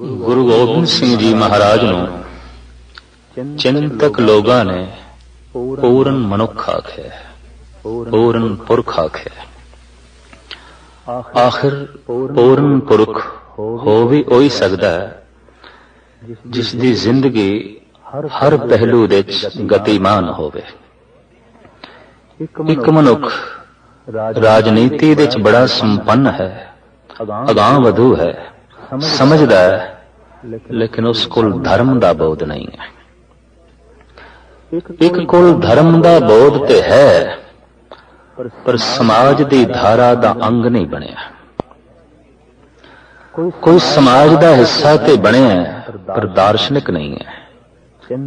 गुरु गोबिंद सिंह जी महाराज ਨੂੰ ਚਿੰਤਕ ਲੋਕਾਂ ਨੇ ਪੂਰਨ ਮਨੁੱਖ ਆਖਿਆ, ਪੂਰਨ ਪੁਰਖ ਆਖਿਆ। ਆਖਿਰ ਪੂਰਨ ਪੁਰਖ ਹੋ ਵੀ ਉਹੀ ਸਕਦਾ ਹੈ ਜਿਸ ਦੀ ਜ਼ਿੰਦਗੀ ਹਰ ਪਹਿਲੂ ਵਿੱਚ ਗਤੀਮਾਨ ਹੋਵੇ। ਇੱਕ ਮਨੁੱਖ ਰਾਜਨੀਤੀ ਵਿੱਚ ਬੜਾ ਸੰਪੰਨ ਹੈ, ਅਗਾਂਹ ਵਧੂ ਹੈ, ਸਮਝਦਾ ਹੈ, ਲੇਕਿਨ ਉਸ ਕੋਲ ਧਰਮ ਦਾ ਬੋਧ ਨਹੀਂ ਹੈ। ਇੱਕ ਕੋਲ ਧਰਮ ਦਾ ਬੋਧ ਤੇ ਹੈ, ਪਰ ਸਮਾਜ ਦੀ ਧਾਰਾ ਦਾ ਅੰਗ ਨਹੀਂ ਬਣਿਆ। ਕੋਈ ਸਮਾਜ ਦਾ ਹਿੱਸਾ ਤੇ ਬਣਿਆ, ਪਰ ਦਾਰਸ਼ਨਿਕ ਨਹੀਂ ਹੈ,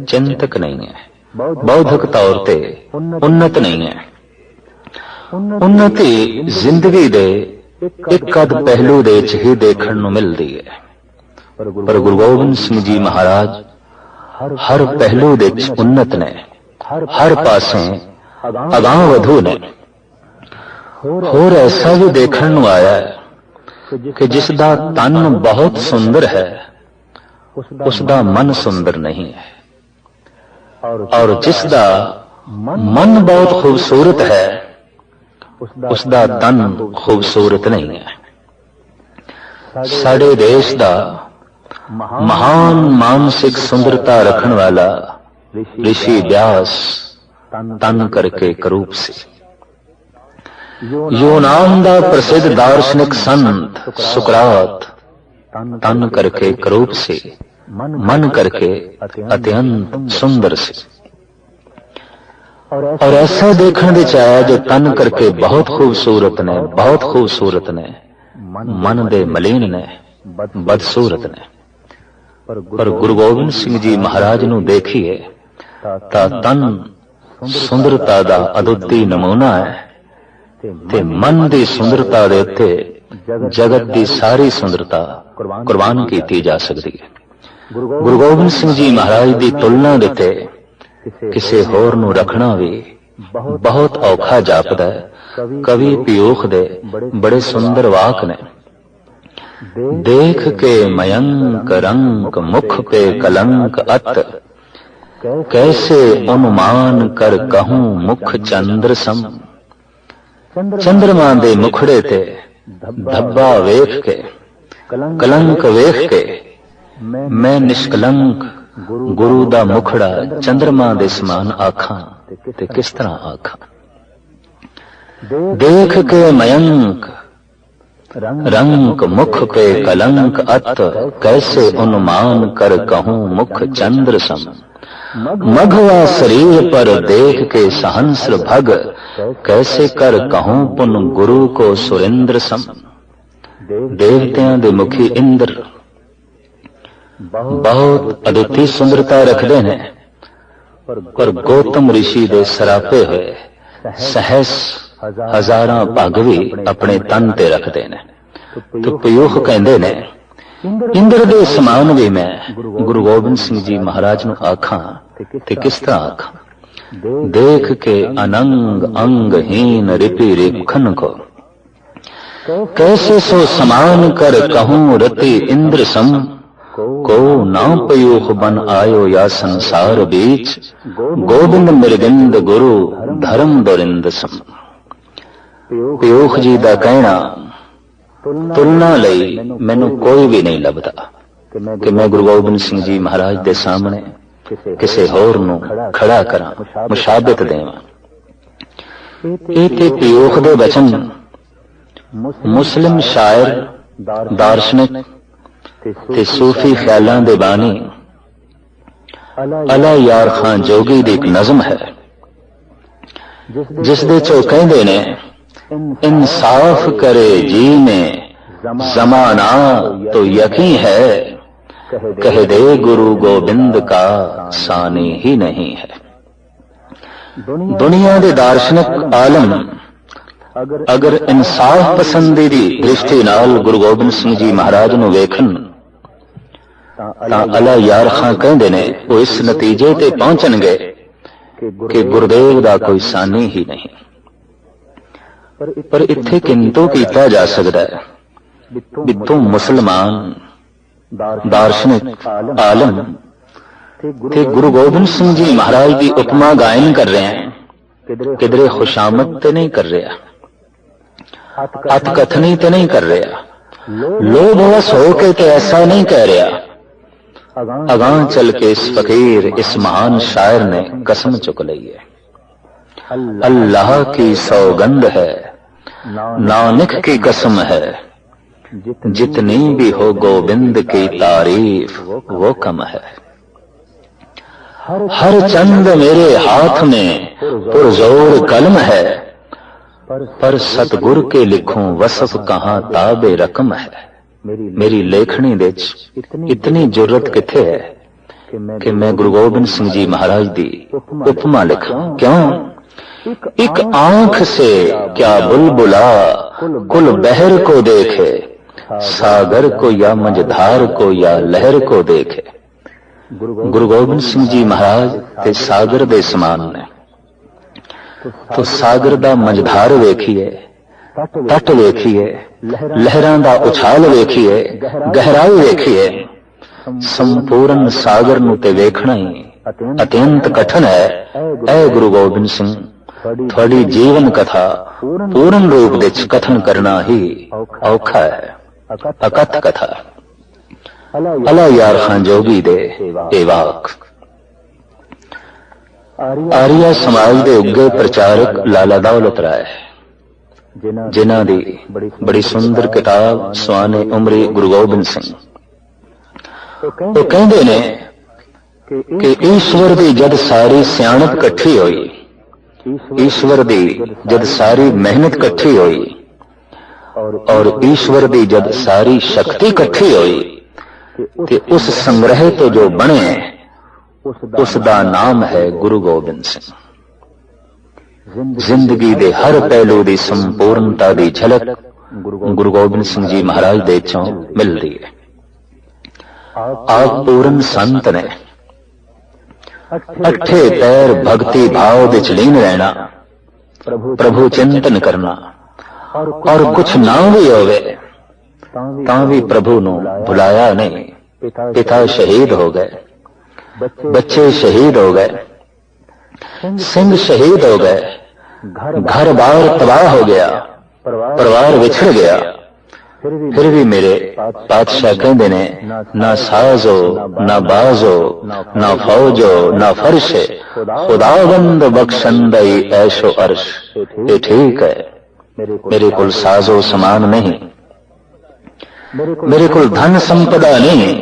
ਚਿੰਤਕ ਨਹੀਂ ਹੈ, ਬੌਧਿਕ ਤੌਰ ਤੇ ਉੱਨਤ ਨਹੀਂ ਹੈ। ਉੱਨਤੀ ਜ਼ਿੰਦਗੀ ਦੇ ਇੱਕ ਅੱਧ ਪਹਿਲੂ ਦੇ ਵਿੱਚ ਹੀ ਦੇਖਣ ਨੂੰ ਮਿਲਦੀ ਹੈ, ਪਰ ਗੁਰੂ ਗੋਬਿੰਦ ਸਿੰਘ ਜੀ ਮਹਾਰਾਜ ਹਰ ਪਹਿਲੂ ਦੇ ਵਿੱਚ ਉੱਨਤ ਨੇ, ਹਰ ਪਾਸੇ ਅਗਾਂਹ ਵਧੂ ਨੇ। ਹੋਰ ਐਸਾ ਵੀ ਦੇਖਣ ਨੂੰ ਆਇਆ ਹੈ ਕਿ ਜਿਸ ਦਾ ਤਨ ਬਹੁਤ ਸੁੰਦਰ ਹੈ, ਉਸ ਦਾ ਮਨ ਸੁੰਦਰ ਨਹੀਂ ਹੈ, ਔਰ ਜਿਸ ਦਾ ਮਨ ਬਹੁਤ ਖੂਬਸੂਰਤ ਹੈ, ਉਸ ਦਾ ਤਨ ਖੂਬਸੂਰਤ ਨਹੀਂ ਹੈ। ਸਾਡੇ ਦੇਸ਼ ਦਾ ਮਹਾਨ ਮਾਨਸਿਕ ਸੁੰਦਰਤਾ ਰੱਖਣ ਵਾਲਾ ਰਿਸ਼ੀ ਵਿਆਸ ਤਨ ਕਰਕੇ ਕਰੂਪ ਸੀ। ਯੂਨਾਨ ਦਾ ਪ੍ਰਸਿੱਧ ਦਾਰਸ਼ਨਿਕ ਸੰਤ ਸੁਕਰਾਤ ਤਨ ਕਰਕੇ ਕਰੂਪ ਸੀ, ਮਨ ਕਰਕੇ ਅਤਿਅੰਤ ਸੁੰਦਰ ਸੀ। और ऐसा देखने दे आया जो तन करके बहुत खूबसूरत ने, बहुत खूबसूरत ने, मन दे मलीन ने, बदसूरत ने। पर गुरु गोबिंद सिंह जी महाराज नू देखिए ता तन सुंदरता दा अदुੱਤੀ नमूना है ते मन दी सुंदरता दे उत्ते जगत दी सारी सुंदरता कुर्बान कीती जा सकती है। गुरु गोबिंद सिंह जी महाराज दी तुलना दे उत्ते ਕਿਸੇ ਹੋਰ ਨੂੰ ਰੱਖਣਾ ਵੀ ਬਹੁਤ ਔਖਾ ਜਾਪਦਾ ਹੈ। ਕਵੀ ਪਿਯੂਖ ਦੇ ਬੜੇ ਸੁੰਦਰ ਵਾਕ ਨੇ। ਦੇਖ ਕੇ ਮਯੰਕ ਰੰਕ ਮੁਖ ਪੇ ਕਲੰਕ ਅਤ, ਕੈਸੇ ਅਨੁਮਾਨ ਕਰ ਕਹੂੰ ਮੁਖ ਚੰਦਰ ਸਮ। ਚੰਦਰਮਾ ਦੇ ਮੁਖੜੇ ਤੇ ਧੱਬਾ ਵੇਖ ਕੇ, ਕਲੰਕ ਵੇਖ ਕੇ ਮੈਂ ਨਿਸ਼ਕਲੰਕ ਗੁਰੂ ਦਾ ਮੁਖੜਾ ਚੰਦਰਮਾ ਦੇ ਸਮਾਨ ਆਖਾਂ ਤੇ ਕਿਸ ਤਰ੍ਹਾਂ ਆਖਾਂ। ਦੇਖ ਕੇ ਮਯੰਕ ਰੰਕ ਮੁਖ ਪੇ ਕਲੰਕ ਅਤ, ਕੈਸੇ ਅਨੁਮਾਨ ਕਰ ਕਹੂੰ ਮੁਖ ਚੰਦਰ ਸਮ। ਮਘਵਾ ਸਰੀਰ ਪਰ ਦੇਖ ਕੇ ਸਹੰਸਰ ਭਗ, ਕੈਸੇ ਕਰ ਕਹੂੰ ਪੁਨ ਗੁਰੂ ਕੋ ਸੁਰਿੰਦਰ ਸਮ। ਦੇਵਤਿਆਂ ਦੇ ਮੁਖੀ ਇੰਦਰ ਬਹੁਤ ਅਦੁੱਤੀ ਸੁੰਦਰਤਾ ਰੱਖਦੇ ਨੇ, ਪਰ ਗੌਤਮ ਰਿਸ਼ੀ ਦੇ ਸਰਾਪੇ ਹੋਏ ਸਹਿਸ ਹਜ਼ਾਰਾਂ ਭਗ ਵੀ ਆਪਣੇ ਤਨ ਤੇ ਰੱਖਦੇ ਨੇ। ਤੇ ਪਿਯੂਖ ਕਹਿੰਦੇ ਨੇ, ਇੰਦਰ ਦੇ ਸਮਾਨ ਵੀ ਮੈਂ ਗੁਰੂ ਗੋਬਿੰਦ ਸਿੰਘ ਜੀ ਮਹਾਰਾਜ ਨੂੰ ਆਖਾਂ ਤੇ ਕਿਸ ਤਰ੍ਹਾਂ ਆਖਾਂ। ਦੇਖ ਕੇ ਅਨੰਗ ਅੰਗਹੀਨ ਰਿਪੀ ਰੇਖਨ ਕੋ, ਕੈਸੇ ਸੋ ਸਮਾਨ ਕਰ ਕਹੂੰ ਰਤੀ ਇੰਦਰ ਸਮ। को ना पयूख बन आयो या संसार बीच, गोबिंद मृगिंद गुरु धर्म दुरिंद सम। पयूख जी दा कहना तुलना लई मैनू कोई भी नहीं लभदा कि मैं गुरु गोबिंद सिंह जी महाराज दे सामने किसी होर नू खड़ा करा, मुशाबित देवां। ਇਹ ਤੇ ਪਯੂਖ ਦੇ ਵਚਨ ਮੁਸਲਿਮ ਸ਼ਾਇਰ, ਦਾਰਸ਼ਨਿਕ ਤੇ ਸੂਫੀ ਖਿਆਲਾਂ ਦੇ ਬਾਨੀ ਅਲਾ ਯਾਰ ਖਾਨ ਜੋਗੀ ਦੀ ਇੱਕ ਨਜ਼ਮ ਹੈ, ਜਿਸ ਦੇ ਚੋਂ ਕਹਿੰਦੇ ਨੇ, ਇਨਸਾਫ ਕਰੇ ਜੀ ਨੇ ਜ਼ਮਾਨਾ ਤੋ ਯਕੀਨ ਹੈ, ਕਹਿ ਦੇ ਗੁਰੂ ਗੋਬਿੰਦ ਕਾ ਸਾਨੀ ਹੀ ਨਹੀਂ ਹੈ। ਦੁਨੀਆ ਦੇ ਦਾਰਸ਼ਨਿਕ ਆਲਮ ਅਗਰ ਇਨਸਾਫ ਪਸੰਦੀ ਦੀ ਦ੍ਰਿਸ਼ਟੀ ਨਾਲ ਗੁਰੂ ਗੋਬਿੰਦ ਸਿੰਘ ਜੀ ਮਹਾਰਾਜ ਨੂੰ ਵੇਖਣ ਤਾਂ ਅਲਾ ਯਾਰ ਖਾਨ ਕਹਿੰਦੇ ਨੇ, ਉਹ ਇਸ ਨਤੀਜੇ ਤੇ ਪਹੁੰਚਣਗੇ ਕਿ ਗੁਰਦੇਵ ਦਾ ਕੋਈ ਸਾਨੀ ਹੀ ਨਹੀਂ। ਪਰ ਇੱਥੇ ਕਿੰਤੂ ਕੀਤਾ ਜਾ ਸਕਦਾ ਹੈ ਵੀ ਤੂੰ ਮੁਸਲਮਾਨ दार्शनिक आलम ते गुरु गोबिंद सिंह जी महाराज की उपमा गायन कर रहे हैं, किधरे खुशामद ते नहीं कर रहा, अतकथनी ते नहीं कर रहा, लोभ वश होके ते ऐसा नहीं कह रहा। अगां चल के इस फकीर, इस महान शायर ने कसम चुक ली है, अल्लाह की सौगंध है, नानक की कसम है, जितनी भी हो गोविंद की तारीफ वो कम है। हर चंद मेरे हाथ में पुरजोर कलम है, पर सतगुर के लिखूं वसफ कहां ताबे रकम है। मेरी लेखनी दे इतनी जुर्रत किथे है कि मैं गुरु गोबिंद सिंह जी महाराज दी उपमा लिखा। क्यों? एक आंख से क्या बुलबुला कुल बहर को देखे, सागर को या मंझधार को या लहर को देखे। गुरु गोबिंद सिंह जी महाराज ते सागर दे समान ने। तो सागर दा मंझधार वेखिए, तट वेखिए, लहरां दा उछाल वेखिए, गहराई वेखिए, संपूर्ण सागर नूं ते वेखना ही अत्यंत कठिन है। ऐ गुरु गोबिंद सिंह, थोड़ी जीवन कथा पूर्ण रूप विच कथन करना ही औखा है। अकथ कथा अला यार खां जोगी दे ए वाक। आर्या समाज दे उगे प्रचारक लाला दौलत राय, जिन्हां दी बड़ी सुंदर किताब सुआने उमरी गुरु गोबिंद सिंह, तो कहंदे ने कि ईश्वर दी जद सारी सियाणत कट्ठी होई, ईश्वर दी जद सारी मेहनत कट्ठी होई, और ईश्वर दी जद सारी शक्ति कट्ठी होई, ते उस संग्रह तो जो बने उसदा नाम है गुरु गोबिंद सिंह। जिंदगी दे हर पहलू दी संपूर्णता दी झलक गुरु गोबिंद सिंह जी महाराज दे चों मिलदी है। आप पूर्ण संत ने, अठे पैर भक्ति भाव विच लीन रहना, प्रभु चिंतन करना, और कुछ ना भी होवे तां भी प्रभु नूं भुलाया नहीं। पिता शहीद हो गए, बच्चे शहीद हो गए, सिंह शहीद हो गए, घर बार तबाह हो गया, परिवार विछड़ गया, फिर भी मेरे पातशाह कहंदे ने ना साजो ना बाजो ना फौजो ना फर्शे, खुदावंद बख्शंदई ऐशो अर्श। ये ठीक है, मेरे कुल साजो समान नहीं, मेरे कुल धन संपदा नहीं,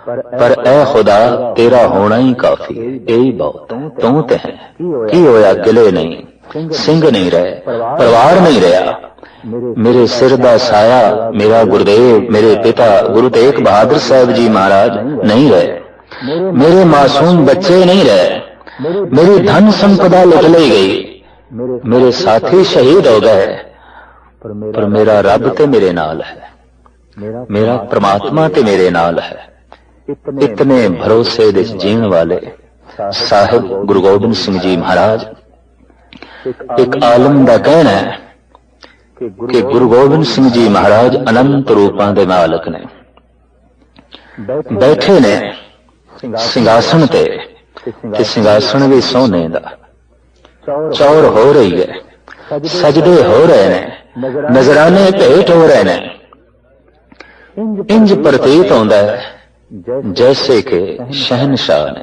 पर ए खुदा तेरा होना ही काफी, यही बहुत है। तू ते है की होया गिले नहीं, सिंह नहीं रहे, परिवार नहीं रहा, मेरे सिर दा साया मेरा गुरुदेव, मेरे पिता गुरु तेग बहादुर साहब जी महाराज नहीं रहे, मेरे मासूम बच्चे नहीं रहे, मेरी धन संपदा लुट ली गई, मेरे साथी शहीद हो गए, पर मेरा रब ते मेरे नाल है, मेरा परमात्मा ते मेरे नाल है। इतने भरोसे दे जीण वाले साहिब गुरु गोबिंद सिंह जी महाराज। एक आलम दा कहना है कि गुरु गोबिंद सिंह जी महाराज अनंत रूपां दे मालक ने। बैठे ने सिंघासन ते सिंघासन भी सोने दा, चौर हो रही है, सजदे हो रहे ने, नजराने भेंट हो रहे ने। इंज प्रतीत होंदा है जैसे कि शहनशाह ने,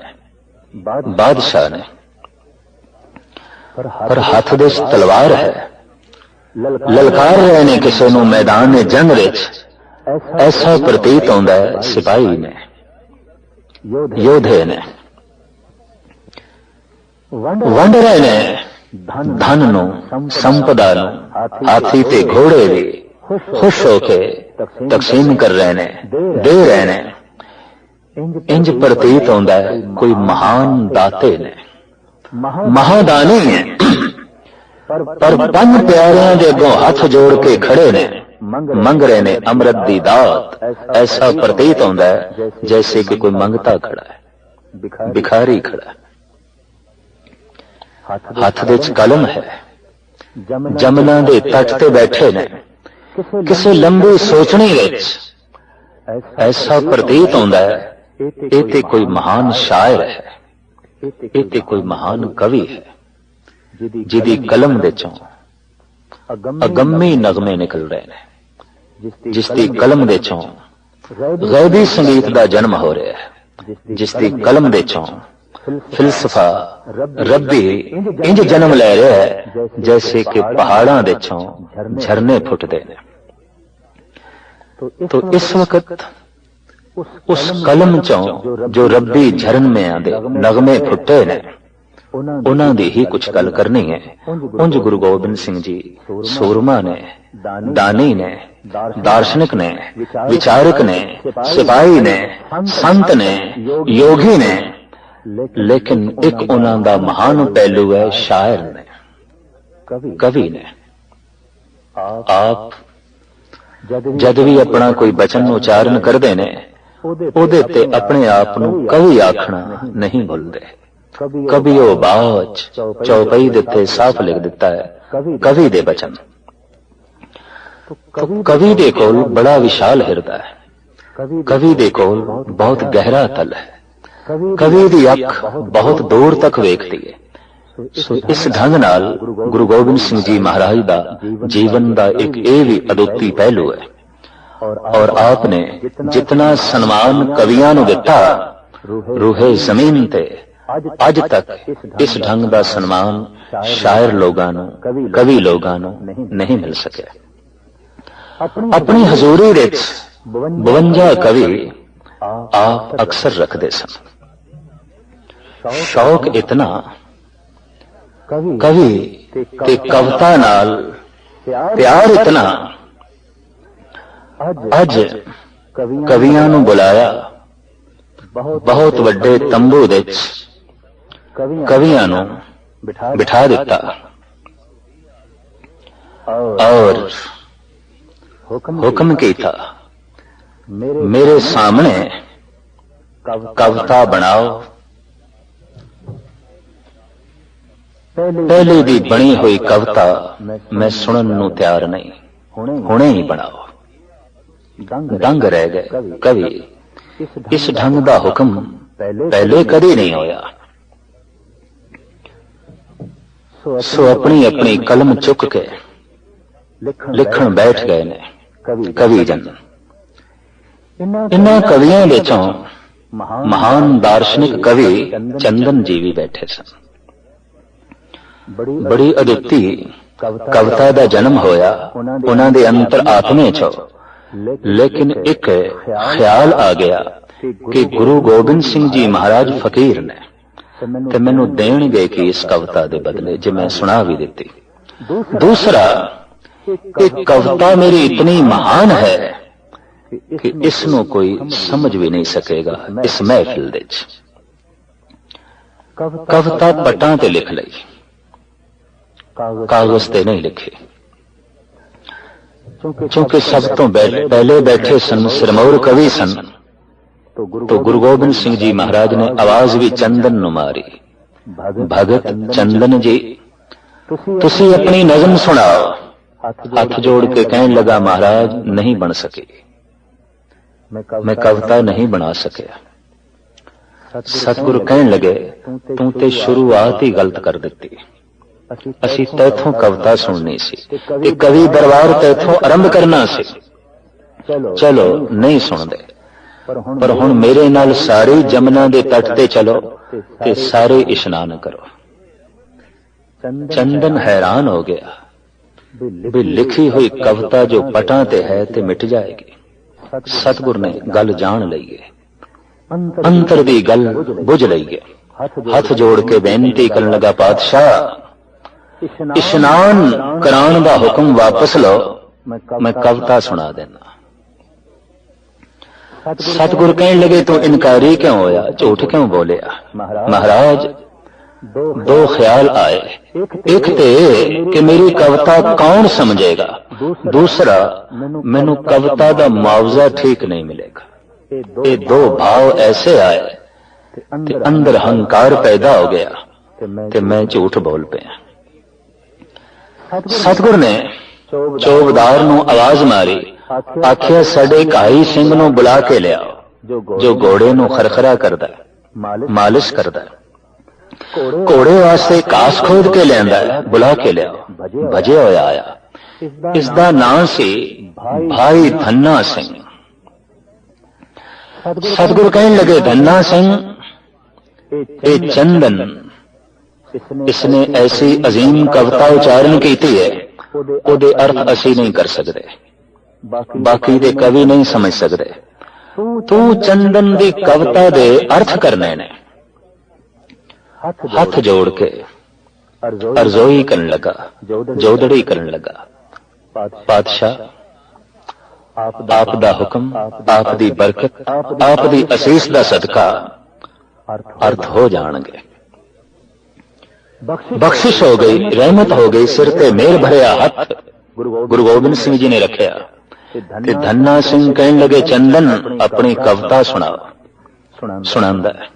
बादशाह ने, पर हाथ दे तलवार है, ललकार रहे ने किसी नूं मैदान जंग विच। ऐसा प्रतीत होंदा है सिपाही ने, योधे ने, वंड रहे ने धन नूं, संपदा नूं, हाथी ते घोड़े भी खुश होके तकसीम कर रहे ने, दे रहे ने। इंज प्रतीत होंदा है कोई महान दाते ने, महादानी है, पर पंज प्यारियां दे अगों हाथ जोड़ के खड़े ने, मंग रहे ने अमृत दी दात। ऐसा प्रतीत होंदा है जैसे कि कोई मंगता खड़ा है, भिखारी खड़ा है। हाथ दे च कलम है, जमना दे तट ते बैठे ने, किसी लंबी सोचनी विच ऐसा प्रतीत होता है ये ते कोई महान शायर है, ये ते कोई महान कवि है जिदी कलम दे चों अगम्मी नगमे निकल रहे हैं, जिसकी कलम दे चों गैबी संगीत का जन्म हो रहा है, जिसकी कलम दे चों फिलसफा रब्बी इंज जन्म ले रहा है जैसे कि पहाड़ां दे चों झरने फुटते हैं। तो इस वक्त उस कलम चों जो रब्बी झरन में आदे नगमे फुटे ने उन्हां दी ही कुछ गल करनी है। उंज गुरु गोबिंद सिंह जी सूरमा ने, दानी ने, दार्शनिक ने, विचारक ने, सिपाही ने, संत ने, योगी ने, लेकिन एक उन्हां दा महान पहलू है शायर ने, कवि ने। आप जद भी अपना कोई बचन उच्चारण करते ने ओदे ते अपने आप नूं कवि आखना नहीं भुलदे। कवि वो बाच चौपाई दिते साफ लिख दिता है कवि दे बचन। तो कवि दे कोल बड़ा विशाल हिरदा है, कवि दे कोल बहुत गहरा तल है, कवि दी अख बहुत दूर तक वेखती है। सो इस ढंग नाल गुरु गोबिंद सिंह जी महाराज दा जीवन दा एक ये भी अदुੱਤੀ पहलू है। और आपने जितना सन्मान कवियां नूं दिता रूहे जमीन ते अज तक इस ढंग का सन्मान शायर लोगां नूं, कवि लोगां नूं नहीं मिल सकिया। अपनी हजूरी विच 52 कवि आप अक्सर रखते सन। शौक इतना कवि ते कविता नाल प्यार इतना अज कवियां नूं बुलाया बहुत वड्डे तंबू दे कवियां नूं बिठा दिता और हुक्म कीता मेरे सामने कविता बनाओ। पहले दी बनी हुई कविता मैं सुनन नूं तैयार नहीं, हुणे ही बनाओ। दंग रह गए कवि। इस ढंग दा हुक्म पहले कदी नहीं होया। सो अपनी अपनी कलम चुक के लिखण बैठ गए ने कवि जन। इन्हां कवियां विचों महान दार्शनिक कवि चंदन जी भी बैठे सन। बड़ी अदुੱਤੀ कविता दा जन्म होया उन्हां दे अंतर आत्मे चो। लेकिन एक ख्याल आ गया कि गुरु गोबिंद सिंह जी महाराज फकीर ने ते मैनू देणगे कि इस कविता दे बदले जे मैं सुना भी देती। दूसरा एक कविता मेरी इतनी महान है कि इसनू कोई समझ भी नहीं सकेगा इस महफिल दे च। कविता पटां ते लिख लई, कागज ते नहीं लिखी। क्योंकि सब तो पहले बैठे सन सिरमौर कवि सन। तो गुरु गोबिंद सिंह जी महाराज ने आवाज भी चंदन नु मारी, भगत चंदन जी तुसी अपनी नज़म सुनाओ। हाथ जोड़ के कहने लगा महाराज नहीं बन सकी, मैं कविता नहीं बना सकिया। सतगुरु कहने लगे तू ते शुरुआत ही गलत कर दिती। असी तैथों कविता सुननी सी ते कवि दरबार तैथों आरंभ करना सी। चलो नहीं सुनदे, पर हुण मेरे नाल सारी जमुना दे तट ते चलो ते सारे इशनान करो। चंदन हैरान हो गया भी लिखी हुई कविता जो पटां ते है ते मिट जाएगी। सतगुर ने गल जान लई है, अंतर दी गल बुझ लई है। हाथ जोड़ के बेनती करन लगा पातशाह इशनान कराण दा हुक्म वापस लो, मैं कविता सुना देना। सतगुरु कहने लगे तू इनकारी क्यों होया, झूठ क्यों बोलिया। महाराज दो ख्याल आए, एक ते कि मेरी कविता कौन समझेगा, दूसरा मैनू कविता दा मुआवजा ठीक नहीं मिलेगा। ये दो भाव ऐसे आए ते अंदर हंकार पैदा हो गया ते मैं झूठ बोल पिया। सतगुर ने चौबदार नू आवाज मारी आखिया साडे घाई सिंह नूं बुला के लियाओ, जो घोड़े नूं खरखरा करदा है, मालिश करदा है। घोड़े वास्ते घास खोद के लियांदा है, बुला के लियाओ, भजे होया आया। इसदा नाम सी भाई धन्ना सिंह। सतगुरु कहने लगे, धन्ना सिंह ए चंदन, इसने ऐसी अजीम कविता उच्चारण की है, ओदे अर्थ असी नहीं कर सकते, बाकी दे कवि नहीं समझ सकते। तू चंदन दी कविता दे अर्थ करने ने। हाथ जोड़ के अर्जोई करन लगा, जोदड़ी करन लगा। पातशाह, आप दा हुक्म, आप दी बरकत, आप दी असीस दा सदका अर्थ हो जाणगे। बख्शिश हो गई, रहमत हो गई, सिर ते मेर भरिया हाथ गुरु गोबिंद सिंह जी ने रखिया। ते धन्ना सिंह कहन लगे, चंदन अपनी कविता सुनाओ। सुनांदा है,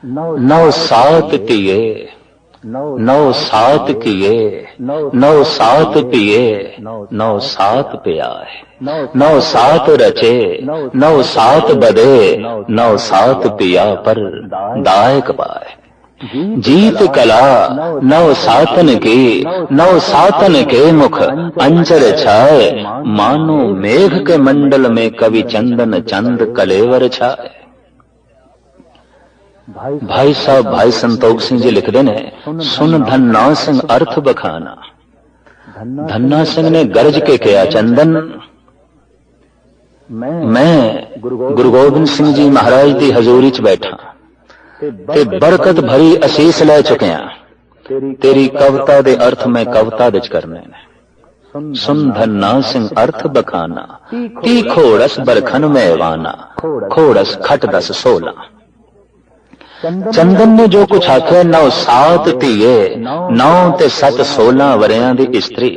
नौ सात पिए, नौ सात किए, नौ सात पिए, नौ सात पिया है, नौ सात रचे, नौ सात बदे, नौ सात पिया पर दायक पाए। जीत कला नौ सातन की, नौ सातन के मुख अंचर छाए, मानो मेघ के मंडल में कवि चंदन चंद कलेवर छाए। भाई साहब भाई संतोख सिंह जी लिखते ने, सुन धन्ना सिंह अर्थ बखाना। धन्ना सिंह ने गरज के कहा, चंदन मैं गुरु गोबिंद सिंह जी महाराज की हजूरी च बैठा ते बरकत भरी असीस लै चुकिया। तेरी कविता दे अर्थ मैं कविता विच करने ने। सुन धन्ना सिंह अर्थ बखाना, ती खोड़स बरखन में वाना, खोड़स खट दस 16। चंदन ने जो कुछ आख्या, नौ सात धीए, नौ ते सत 16 वरियां दी स्त्री,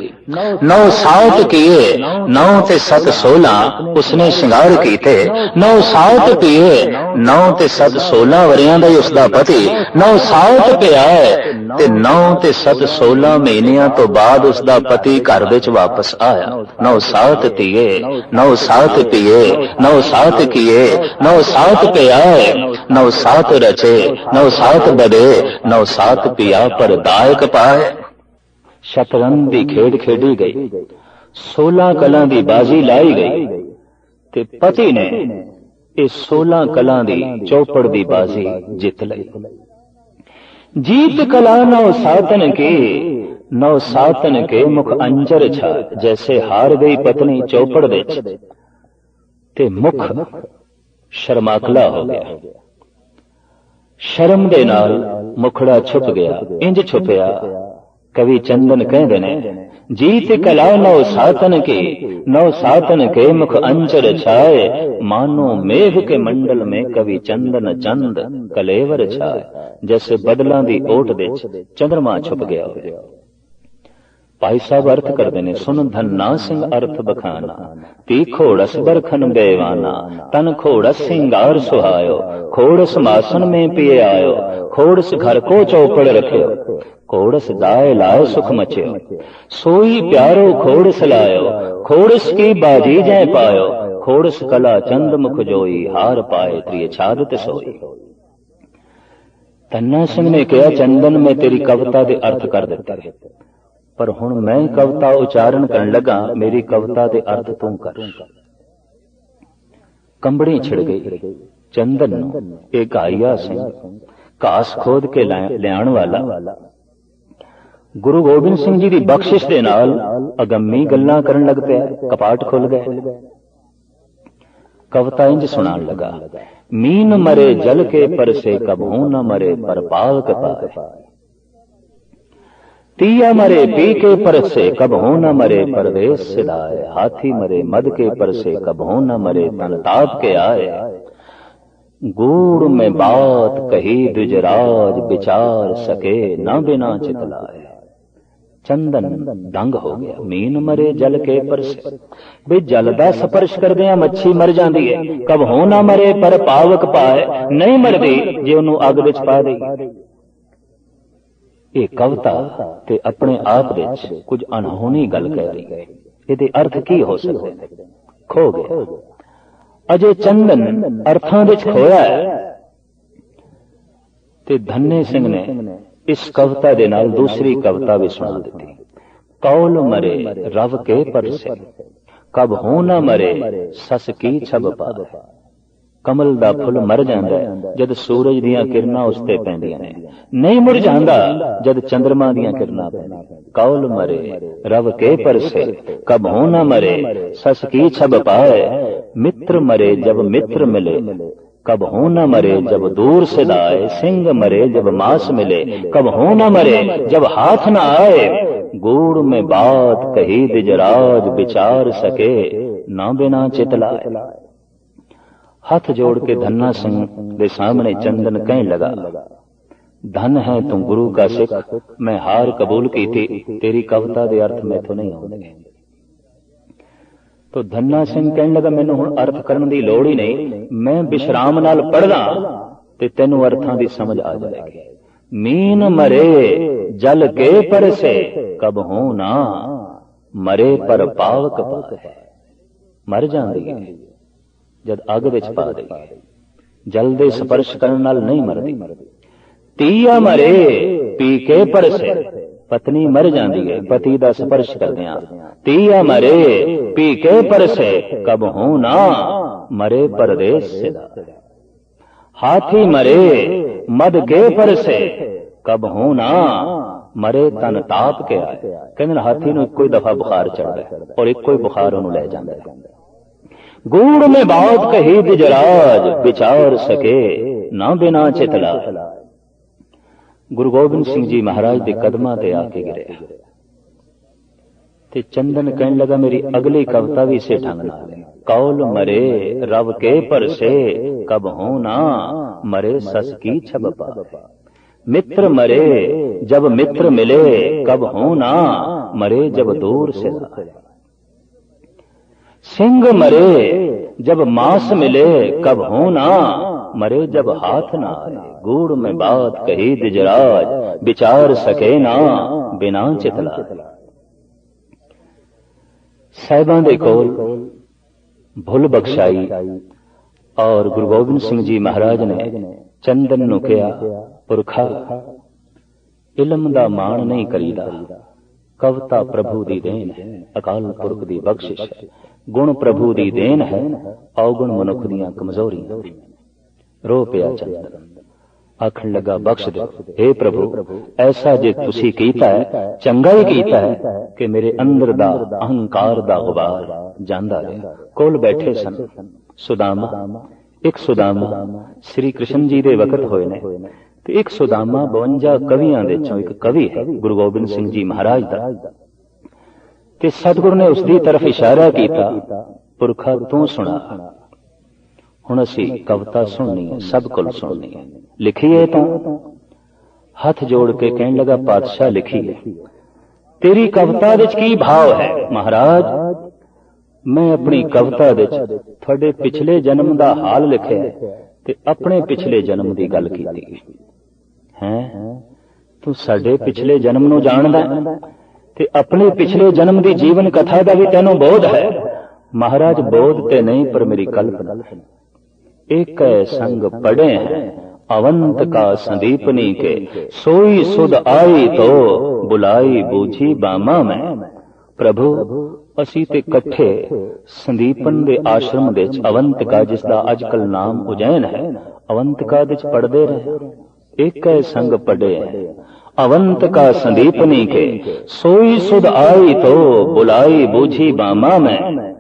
नौ सात किए, नौ ते सत 16 उसने श्रृंगार कीते, नौ सात पिए, नौ ते सत 16 वरियां दा उसदा पति, नौ सात पिया है ते नौ ते सत 16 महीनियां तो बाद उसदा पति घर विच वापस आया। नौ सात धीए, नौ सात पिए, नौ सात किए, नौ सात पिया है, नौ सात रचे, नौ सात बदे, नौ सात पिया पर दायक पाए। शतरंज दी खेड खेडी गई, 16 कलां दी बाजी लाई गई ते पति ने इस 16 कलां दी चौपड़ दी बाजी जित लई। जीत कला नौ सातन के, नौ सातन के मुख अंजर छा, जैसे हार गई पत्नी चौपड़ विच ते मुख शर्माकला हो गया। शर्म दे नाल मुखड़ा छुप गया, इंज छुपया कवि चंदन कहते ने, जीत कला नौ सातन के, नौ सातन के मुख अंचर छाए, मानो मेघ के मंडल में कवि चंदन चंद कलेवर छाए, जैसे बदलां दी ओट विच चंद्रमा छुप गया हो। भाई साहब अर्थ करते ने, सुन धन्ना सिंह अर्थ बखाना, ती खोड़स बरखन बेवाना, तन खोड़स सिंगार सुहायो, खोड़स मासन में पिए आयो, खोड़स घर को चौपड़ रखियो, खोड़स दाए लाए सुख मचियो, सोई प्यारो खोड़स लायो, खोड़स की बाजी जय पायो, खोड़स कला चंद मुख जोई, हार पाए त्रिय छादत सोई। धन्ना सिंह ने कहा, चंदन में तेरी कविता दे अर्थ कर दिते, पर हुण मैं कविता उच्चारण करन लगा, मेरी कविता दे अर्थ तू कर। कंबड़ी छिड़ गई। चंदन एक घाईया सिंह घास खोद के लियाण वाला गुरु गोबिंद सिंह जी की बख्शिश दे नाल अगम्मी गल्लां करन लग पिया, कपाट खुल गए। कविता इंज सुनान लगा, मीन मरे जल के पर से कबहू न मरे पर पावक पाए, तिया मरे पी के पर से कबहू न मरे परदेश सिधाए, हाथी मरे मद के पर से कबहू न मरे तन ताप के आए, गूढ़ में बात कही द्विजराज विचार सके न बिना चितलाए। चंदन दंग हो गया, मीन मरे जल के पर से, भी जल दा स्पर्श कर दिया मच्छी मर जाती है, कबहू न मरे पर पावक पाए, नहीं मरदी जे उन्होंने अग विच पा दी। ये कविता ते अपने आप विच कुछ अनहोनी गल कह रही है। ਇਹਦੇ ਅਰਥ ਕੀ ਹੋ ਸਕਦੇ ਨੇ? ਖੋ ਗਏ। ਅਜੇ ਚੰਦਨ ਅਰਥਾਂ ਵਿੱਚ ਖੋਇਆ ਹੈ। ਤੇ ਧੰਨੇ ਸਿੰਘ ਨੇ ਇਸ ਕਵਿਤਾ ਦੇ ਨਾਲ ਦੂਸਰੀ ਕਵਿਤਾ ਵੀ ਸੁਣਾ ਦਿੱਤੀ। ਕੌਲ ਮਰੇ ਰਵ ਕੇ ਪਰਸੇ, ਕਬ ਹੋ ਨਾ ਮਰੇ ਸਸ ਕੀ ਛਬ ਪਾਵੇ। ਕਮਲ ਦਾ ਫੁੱਲ ਮਰ ਜਾਂਦਾ ਜਦ ਸੂਰਜ ਦੀਆਂ ਕਿਰਨਾਂ ਉਸ ਤੇ ਪੈਂਦੀਆਂ ਨੇ, ਨਹੀਂ ਮੁਰਝਾਂਦਾ ਜਦ ਚੰਦਰਮਾ ਦੀਆਂ ਕਿਰਨਾਂ ਪੈਂਦੀਆਂ। ਕੌਲ ਮਰੇ ਰਵ ਕੇ ਪਰਸੇ, ਕਬ ਹੋ ਨਾ ਮਰੇ ਸਸ ਕੀ ਛਬ ਪਾਏ। ਮਿੱਤਰ ਮਰੇ ਜਬ ਮਿੱਤਰ ਮਿਲੇ, कब हो न मरे जब दूर से दाए। सिंह मरे जब मांस मिले, कब हो न मरे जब हाथ न आए। गूढ़ में बात कही दिजराज, विचार सके ना बिना चितलाए। हाथ जोड़ के धन्ना सिंह के सामने चंदन कहने लगा, धन है तू गुरु का सिख, मैं हार कबूल की थी, तेरी कविता दे अर्थ में तो नहीं होंगे। तो धन्ना सिंह कहने लगा, मैनू हुण अर्थ करन दी लोड़ ही नहीं, मैं विश्राम नाल पढ़दा ते तैनू अर्थां दी समझ आ जाएगी। मीन मरे जल के परसे, कब हो ना मरे पर पावक पाए। मर जांदी है जद अग विच पा दे, जल दे स्पर्श करन नाल नहीं मरदी। तीया मरे पी के परसे, पत्नी मर जाती है पति का स्पर्श करदियां। तीया मरे पी के परसे, कब हो ना मरे परदेस से। हाथी मरे मद के परसे, कब हो ना मरे तन ताप के आए। कहंदे हाथी नूं इक्को दफा बुखार चढ़दा है और इक्को ही बुखार उहनूं लै जांदा है। गूढ़ में बात कही दिजराज, विचार सके ना बिना चितला। गुरु गोबिंद सिंह जी महाराज के कदमां ते आके गिरे ते चंदन कहने लगा, मेरी अगली कविता भी इसे ढंग नाल है। कौल मरे रव के परसे, कब हो ना मरे सस की छब पावे। मित्र मरे जब मित्र मिले, कब हो ना मरे जब दूर से लाए। सिंह मरे जब मांस मिले, कब हो ना मरे जब हाथ ना आए। गूढ़ में बात कही दिजराज, विचार सके ना बिना चितला। साहिबां दे कोल भुल बख्शाई और गुरु गोबिंद सिंह जी महाराज ने चंदन नूं कहा, पुरखा इलम दा मान नहीं करीदा, कविता प्रभु दी देन है, अकाल पुरख दी बख्शिश है। गुण प्रभु दी देन है, अवगुण मनुख दियां कमजोरियां। रो पिया चंदन, आखण लगा, बख्श दो हे प्रभु, ऐसा जे तुसी कीता है चंगा ही कीता है कि मेरे अंदर दा अहंकार दा गुबार जांदा रहा। कोल बैठे सन सुदामा, एक सुदामा श्री कृष्ण जी दे वकत होए ने ते एक सुदामा 52 कवियां दे चों एक कवि है गुरु गोबिंद सिंह जी महाराज दा। ते सतगुरु ने उसदी तरफ इशारा कीता, पुरखा तू सुना। हुण असीं कविता सुननी है, सब कुल सुननी है, लिखिए तो। हथ जोड़ के कहने लगा, पातशाह लिखिए, तेरी कविता विच की भाव है? महाराज, मैं अपनी कविता विच तुहाडे पिछले जन्म दा हाल लिखिया ते अपने पिछले जन्म दी गल कीती है। तू साडे पिछले जन्म नूं जाणदा है ते अपने पिछले जन्म दी जीवन कथा दा भी तैनूं बोध है? महाराज, बोध ते नहीं पर मेरी कल्पना। एक संग पड़े हैं अवंत का संदीपनी के, सोई सुध आई तो बुलाई बूझी बामा में। प्रभु, असी ते कट्ठे संदीपन दे आश्रम दे अवंतिका, जिसदा अजकल नाम उज्जैन है, अवंतिका दे पढ़दे रहे। एक संग पड़े हैं अवंतिका संदीपनी के, सोई सुध आई तो बुलाई बूझी बामा में।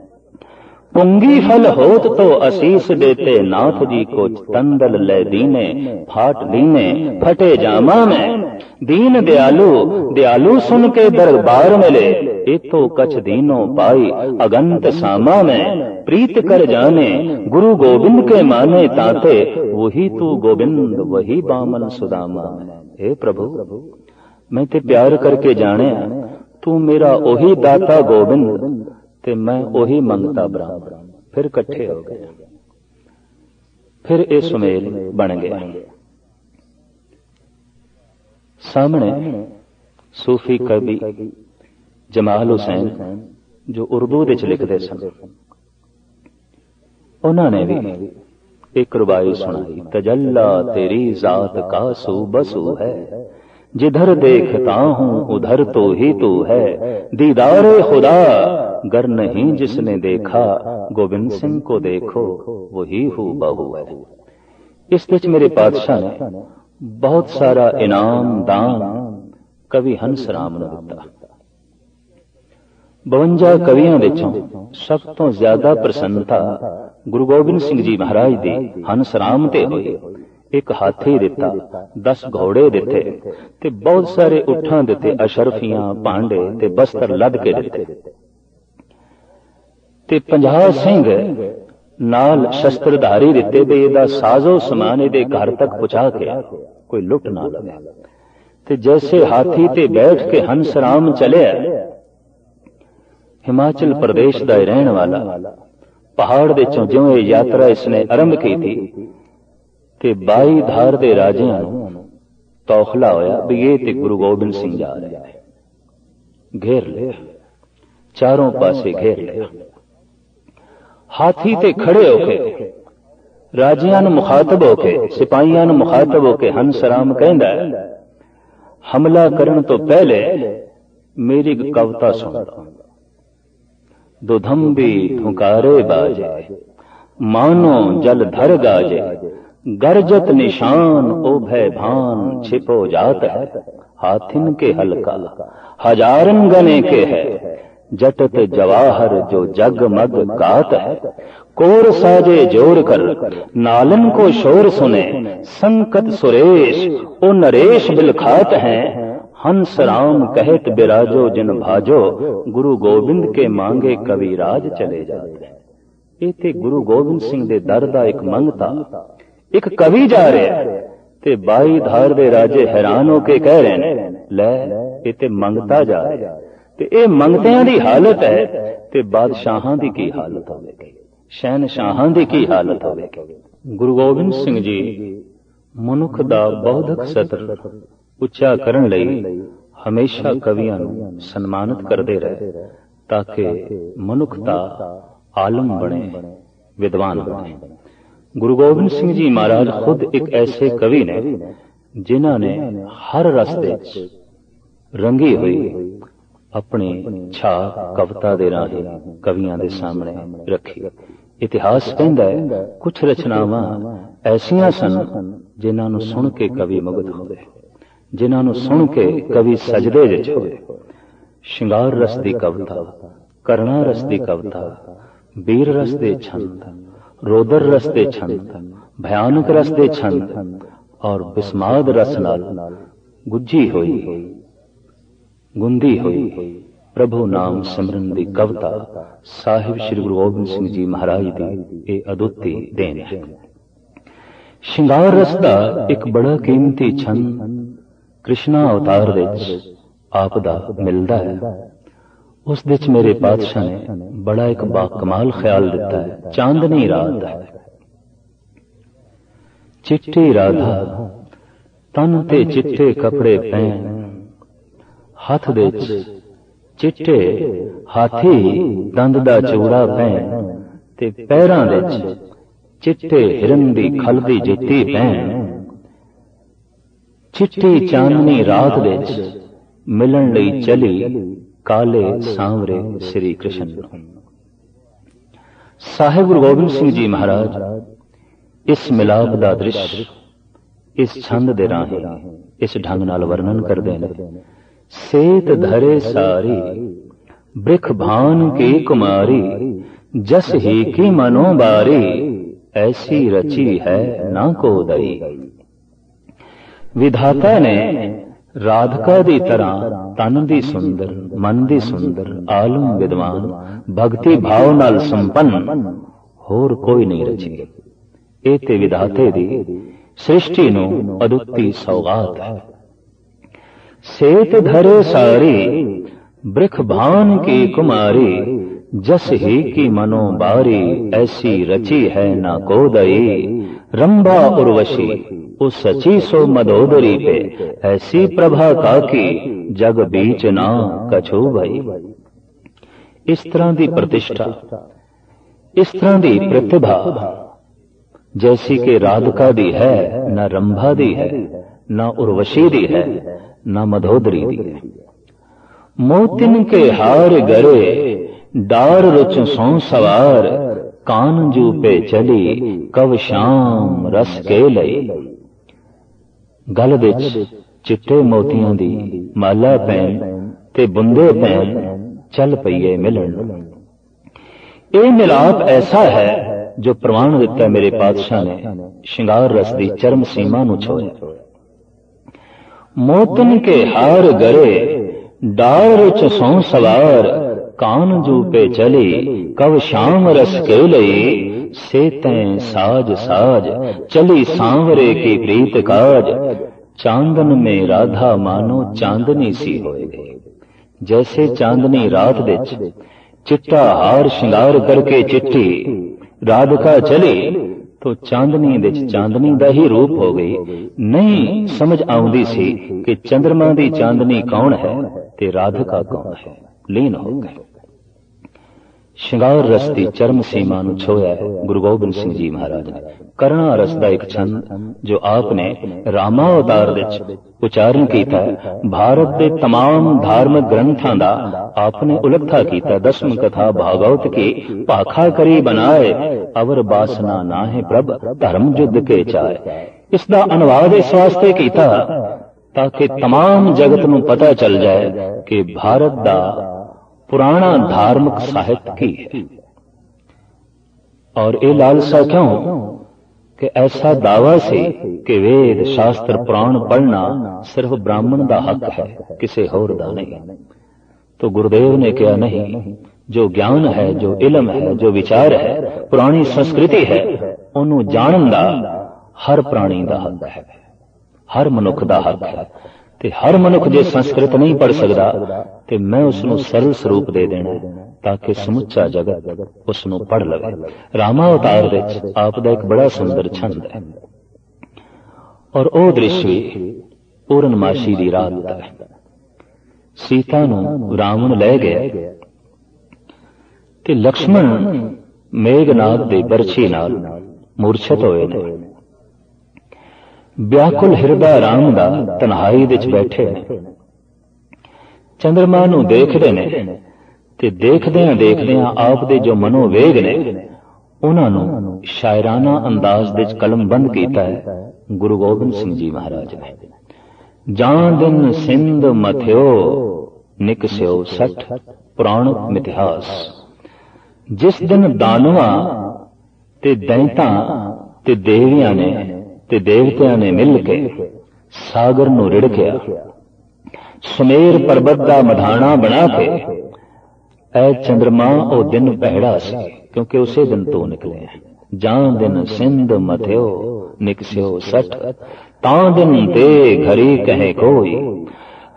पुंगी फल होत तो आशीष देते नाथ जी को, तंदल ले दीने फाट दीने फटे जामा में। दीन दयालु दयालु सुन के दरबार मिले, एक तो कछ दीनो पाई अगंत सामा में। प्रीत कर जाने गुरु गोविंद के माने ताते, वही तू गोविंद वही बामन सुदामा में। हे प्रभु, मैं ते प्यार करके जाने, तू मेरा ओही दाता गोविंद ते मैं ओही मंगता ब्राह्मण। फिर कट्ठे हो गए, फिर ये सुमेल बन गया। सामने सूफी कवि जमाल हुसैन जो उर्दू विच लिखते सन, उन्होंने भी एक रुबाई सुनाई। तजल्ला तेरी जात का सूबसू है, जिधर देखता हूं उधर तो ही तू है। दीदारे खुदा गर नहीं जिसने देखा, गोविंद सिंह को देखो वही हूबहू है। इस विच मेरे पातशाह ने बहुत सारा इनाम दान कवि हंस राम ने दिता। 52 कवियों विचों सब तो ज्यादा प्रसन्नता गुरु गोबिंद सिंह जी महाराज दी हंस राम ते होई। एक हाथी दिता, 10 घोड़े दिते ते बहुत सारे उठां दिते, अशरफियां भांडे ते बस्तर लद के दिते ते 50 सिंह नाल शस्त्रधारी दिते बे इहदा साजो समान इहदे घर तक पहुंचा के कोई लुट ना लवे। ते जैसे हाथी ते बैठ के हंस राम चलिया, हिमाचल प्रदेश का रहने वाला पहाड़ दे चों ज्यों ये यात्रा इसने आरंभ की थी ते 22 धार दे राजियां नूं तौखला होया भी ये ते गुरु गोबिंद सिंह जा रहे हैं। घेर लिया, चारों पासे घेर लिया। हाथी ते खड़े होके राजियां नूं मुखातब होके, सिपाहियां नूं मुखातब होके हंस राम कहंदा है, हमला करन तो पहले मेरी एक कविता सुन लो। दुधंबी धुकारे बाजे, मानो जल धर गाजे, गरजत निशान ओ भय भान छिपो जात है। हाथिन के हल्का हजारन गने के है, जटत जवाहर जो जगमग गात है। कोर साजे जोर कर नालन को शोर सुने, संकट सुरेश ओ नरेश बिलखात हैं। हंस राम कहत बिराजो जिन भाजो, गुरु गोबिंद के मांगे कविराज चले जाते हैं। इते गुरु गोबिंद सिंह दे दर दा एक मंगता, एक कवि जा रहा है ते 22 धार दे राजे हैरान होके कह रहे ने, लै इते मंगता जा रहा है ते ये मंगतियां दी हालत है ते बादशाहां दी की हालत होवेगी, शहनशाहां दी की हालत होवेगी। गुरु गोबिंद सिंह जी मनुख दा बौद्धिक सतर उच्चा करन लई हमेशा कवियां नूं सन्मानित करते रहे, ताकि मनुखता आलम बने, विद्वान बने। गुरु गोबिंद सिंह जी महाराज खुद एक ऐसे कवि ने जिन्हां ने हर रस्ते रंगी हुई अपनी छाप कविता दे राही कवियां दे सामने रखी। इतिहास कहंदा है कुछ रचनावां ऐसियां सन जिन्हां नूं सुन के कवि मुग्ध होवे, जिन्हां नूं सुन के कवि सजदे विच होवे। शिंगार रस दी कविता, करना रस दी कविता, वीर रस दे छंद, रोदर रस दे छंद, भयानक रस दे छंद और बिस्माद रस नाल गुज्जी हुई, गुंदी हुई प्रभु नाम सिमरन दी कविता साहिब श्री गुरु गोबिंद सिंह जी महाराज दी ये अदुੱਤੀ देन है। शिंगार रस दा एक बड़ा कीमती छंद कृष्णा अवतार विच आप दा मिलदा है। उस विच मेरे पातशाह ने बड़ा एक बाकमाल ख्याल दिता है। चांदनी रात है, चिट्टी राधा तन ते चिट्टे कपड़े पहन, हथ विच चिट्टे हाथी दंद दा चूड़ा पहन ते पैरां विच चिट्टे हिरन दी खल दी जुत्ती पहन। चिट्टी चांदनी रात विच मिलन लई चली काले सांवरे श्री कृष्ण। साहिब गुरु गोबिंद सिंह जी महाराज इस मिलाप दा दृश्य इस छंद दे राही इस ढंग नाल वर्णन करदे ने। सेत धरे सारी ब्रिख भान की कुमारी, जस ही की मनो बारी, ऐसी रची है ना को दई। विधाता ने राधिका दी तरह तन दी सुंदर, मन दी सुंदर, आलम विद्वान, भक्ति भाव नाल संपन्न होर कोई नहीं रची। ए ते विधाते दी सृष्टि नू अदुੱਤੀ सौगात है। सेत धरे सारी ब्रिख भान की कुमारी, जस ही की मनो बारी, ऐसी रची है ना को दई। रंभा उर्वशी उस सची सो मदोदरी पे, ऐसी प्रभा काकी जग बीच ना कछु भई। इस तरह की प्रतिष्ठा, इस तरह की प्रतिभा जैसी कि राधिका दी है, न रंभा दी है, न उर्वशी दी है, न मधोदरी दी है। मोतिन के हार गरे डार रुच सौ सवार, कान जू पे चली कव शाम रस के लई। गल विच चिट्टे मोतियां दी माला पैन ते बुंदे पैन चल पईए मिलन। ये मिलाप ऐसा है जो प्रमाण दिता मेरे पातशाह ने श्रृंगार रस दी चरम सीमा नूं छोया। मोतन के हार गरे डार रुच सौ सवार, कान जू पे चली कव शाम रस के लई। से तैं साज साज चली सांवरे की प्रीत काज, चांदन में राधा मानो चांदनी सी होए गई। जैसे चांदनी रात विच चिट्टा हार श्रृंगार करके चिट्टी राधिका चली तो चांदनी विच चांदनी दा ही रूप हो गई। नहीं समझ आउंदी सी कि चंद्रमा दी चांदनी कौन है ते राधिका कौन है। लीन हो गए। श्रृंगार रस की चरम सीमा नूं छोया है गुरु गोबिंद सिंह जी महाराज ने। करना रस का एक छंद जो आपने रामावतार विच उचारण किया है, भारत के तमाम धार्मिक ग्रंथां दा आपने उलथा किया। दसम कथा भागवत की भाखा करी बनाए, अवर बासना ना है प्रभ धर्म युद्ध के चाहे। इसका अनुवाद इस वास्ते किया ताकि तमाम जगत नूं पता चल जाए कि भारत दा पुराना धार्मिक साहित्य की है। और ये लालसा क्यों कि ऐसा दावा सी कि वेद शास्त्र पुराण पढ़ना सिर्फ ब्राह्मण का हक है, किसी होर दा नहीं। तो गुरुदेव ने कहा नहीं, जो ज्ञान है, जो इलम है, जो विचार है, पुरानी संस्कृति है, उन्हों जानन दा हर प्राणी का हक है, हर मनुख का हक है। ते हर मनुख जे संस्कृत नहीं पढ़ सकता ते मैं उसनों सरल स्वरूप दे देना ताकि समुचा जगत उसनों पढ़ लवे। रामावतार विच आप दा एक बड़ा सुंदर छंद है और ओ दृश्य भी पूर्णमासी दी रात दा है। सीता नूं रावण ले गया ते लक्ष्मण मेघनाद दे बरछी नाल मूर्छित होए ने। व्याकुल हिरदा राम दा तन्हाई विच बैठे ने, चंद्रमा नूं देखदे ने ते देखदियां देखदियां आप दे जो मनोवेग ने उन्हां नूं शायराना अंदाज विच कलमबंद कीता है गुरु गोबिंद सिंह जी महाराज ने। जां दिन सिंध मथ्यो निकस्यो सठ पुराण मिथिहास। जिस दिन दानवा ते दैंतां ते देवियां ने ते देवतियां ने मिल के सागर नूं रिड़किया, सुमेर पर्वत दा मधाना बना के। ऐ चंद्रमा ओ दिन पहड़ा सी क्योंकि उसे दिन तो निकले हैं। जां दिन सिंध मथ्यो निकस्यो सठ, तां दिन ते घरी कहे कोई।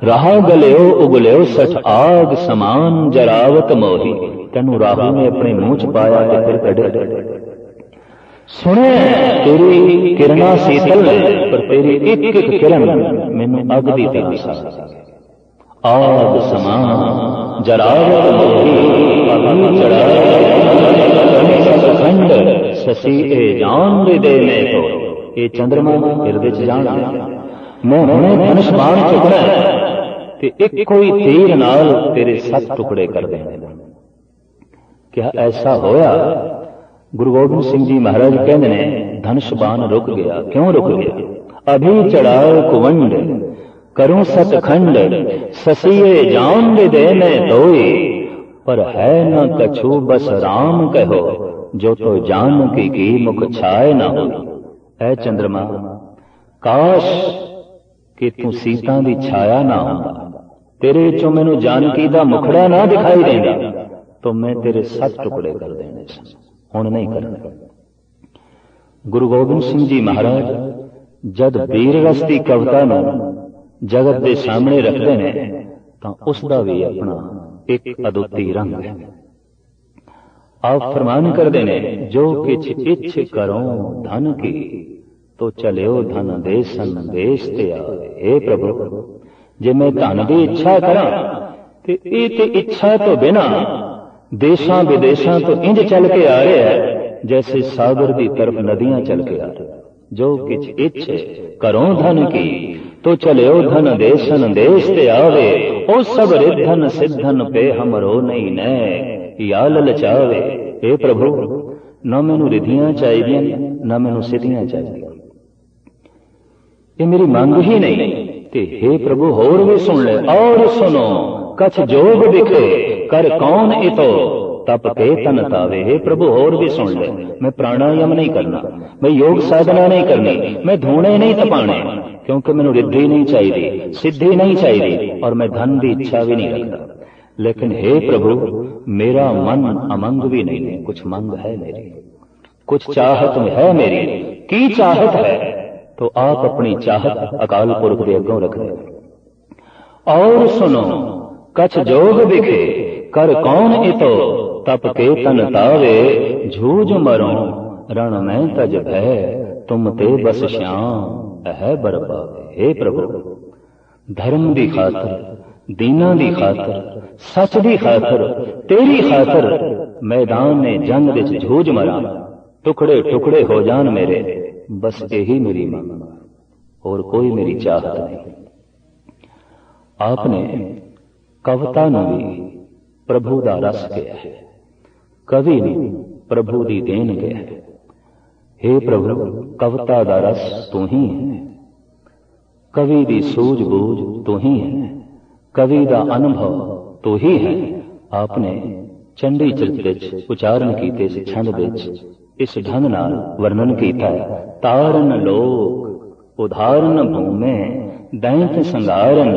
राह गलियो उगलियो सठ आग समान जरावत मोही। तेनू राहु ने अपने मुंह च पाया ते फिर कढ़े। सुने तेरी किरणा शीतल ने पर तेरी एक एक किरण मैनू अग दी प्यास आग समान जरावत मोही। खंड ससी ए जान दे में तो ये चंद्रमा हिरदे च जान मैं हुणे धनुष बाण चुकना ते एक कोई तीर नाल तेरे 7 टुकड़े कर देने। क्या ऐसा होया? गुरु गोबिंद सिंह जी महाराज कहते ने धनुष बाण रुक गया। क्यों रुक गया? अभी चढ़ाओ कुवंड करूं सतखंड, ससिए जान दे में तोई। पर है न कछु बस राम कहो, जो तो जान की मुख छाए न हो। ऐ चंद्रमा काश कि तू सीता दी छाया ना होंदा, तेरे चो मैनू जानकी दा मुखड़ा ना दिखाई देंदा तो मैं तेरे 7 टुकड़े कर देने सन। हुण नहीं करना। गुरु गोबिंद सिंह जी महाराज जद वीर रस की कविता नूं जगत के सामने रखते ने तां उसदा भी अपना एक अदुੱਤੀ रंग है। आप फरमान करते ने जो किछ इच्छ करो धन की, तो चलियो धन देसन देश ते आए। हे प्रभु जे मैं धन की इच्छा करा ते इच्छा तो बिना देशां विदेशां तो इंज चल के आ रहा है जैसे सागर की तरफ नदियां चल के आ रही। जो किछ इच्छे करो धन की तो चलो धन देशन देश ते आवे। ओ सब रिद्धन सिद्धन पे हमरो नहीं न या ललचावे। हे प्रभु ना मैनू रिधियां चाहिए ना मैनू सिद्धियां चाहिए, ये मेरी मंग ही नहीं। ते हे प्रभु होर भी सुन ले और सुनो, कछ जोग दिखे कर कौन इतो तप के तन तावे। हे प्रभु होर भी सुन ले, मैं प्राणायाम नहीं करना, मैं योग साधना नहीं करनी, मैं धूणे नहीं तपाने, क्योंकि मैनू रिद्धि नहीं चाहिए, सिद्धि नहीं चाहिए और मैं धन की इच्छा भी नहीं रखता। लेकिन हे प्रभु मेरा मन अमंग भी नहीं, कुछ मंग है मेरी, कुछ चाहत है मेरी। की चाहत है तो आप अपनी चाहत अकाल पुरख के अगों रख दे। और सुनो कछ जोग दिखे कर कौन इतो तप के तन तावे। झूझ मरो रण में तज भय तुम ते बस श्याम है बरपावे। हे प्रभु धर्म की खातर, दीना की खातर, सच की खातर, तेरी खातर मैदान ने जंग विच झूझ मरा, टुकड़े टुकड़े हो जान मेरे, बस यही मेरी मांग और कोई मेरी चाहत नहीं। आपने कविता नूं भी प्रभु दा रस किया है, कवि नूं प्रभु दी देन किया है। हे प्रभु कविता दा रस तू ही है, कवि दी सूझबूझ तू ही है, कवि दा अनुभव तू ही है। आपने चंडी चरित उचारण कीते इस छंद विच इस ढंग नाल वर्णन कीता है। तारन लोक उदाहरण भूमे दैंत संगारन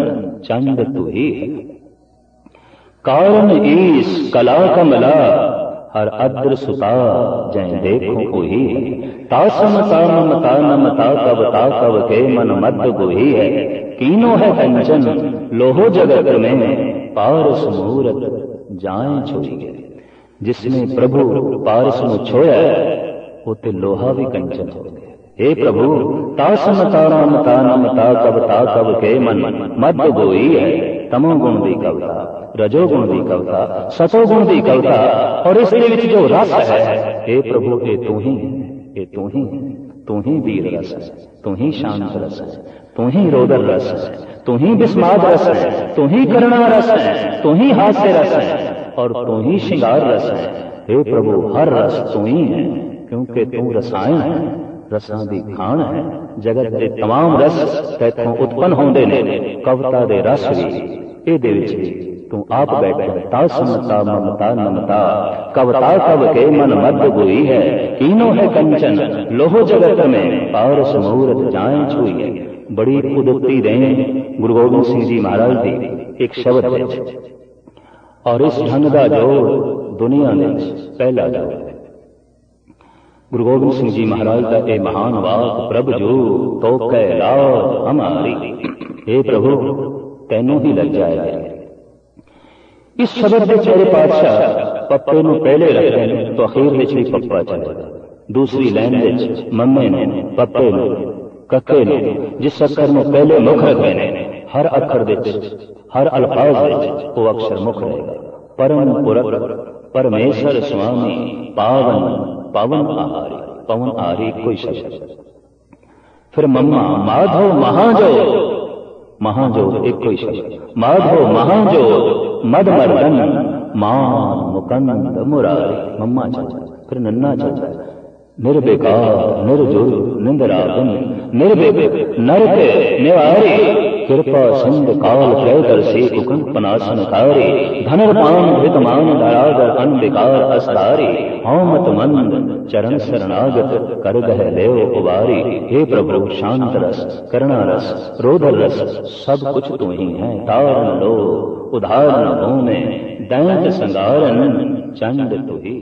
चंड तू ही है। कारण ईस कला कमला हर अद्र सुता जय देखो कोई है। तासम तामम तानम ताकव के मन मध्य कोई है। कीनो है कंचन लोहो जगत में पारस मूरत जाए छोड़िए। जिसने प्रभु पारस में छोया वो ते लोहा भी कंचन हो गया। हे प्रभु तासम ताराम तानम ताकव के मन मध्य गोई है। तमोगुण की कविता, रजोगुण की कविता, सतोगुण की कविता और इस जो रस है, हे प्रभु ये तू ही है, ये तू ही है, तू ही वीर रस है, तू ही शांत रस है, तू ही रोदर रस है, तू ही विस्माद रस है, तू ही करुणा रस है, तू ही हास्य रस है और तू ही श्रृंगार रस है। हे प्रभु हर रस तू ही है, क्योंकि तू रसायन है, रसां दी खान है। जगत के तमाम रस तैथों उत्पन्न होंदे ने, कविता दे रस भी इहदे विच तू आप बैठे। तासमता ममता नमता कविता कव के मन मध्य गोई है। कीनो है कंचन लोहो जगत में पारस मूरत जाए छुई है। बड़ी कुदरती देन गुरु गोबिंद सिंह जी महाराज दी एक शब्द है और इस ढंग का जोड़ दुनिया में पहला जोड़ है। गुरु गोबिंद सिंह जी महाराज का ये महान वाक प्रभु जो तो कैला हमारी। हे प्रभु तैनू ही लग जाएगा। इस शब्द के चेहरे पातशाह पप्पे नूं पहले रख रहे हैं तो अखीर विच भी पप्पा चलेगा। दूसरी लाइन विच मम्मे ने पप्पे ने कक्के ने जिस अक्षर नूं पहले मुख रख रहे हैं, हर अक्षर विच हर अल्फाज विच वो अक्षर मुख रहेगा। परम पुरख परमेश्वर स्वामी पावन पवन आहारी, पवन आहारी कोई शब्द। फिर मम्मा माधव महाजो, महाजो एक कोई शब्द। माधव महाजो मद मर्दन मान मुकंद मुरारी, मम्मा चाचा। फिर नन्ना चाचा निर्विकार निर्जुर निंदरागन निर्विक नरक निवारी। कृपा सिंध काल प्रदर्शी कुकन पनाशनकारी। धनुर्पान धृतमान धराधर अनविकार अस्तारी। हौमत मंद चरण शरणागत कर गह देव उबारी। हे प्रभु शांत रस करुणा रस रोदर रस सब कुछ तू ही है। तारण लो उदाहरण भूमि दैंत संगारन चंड तू ही।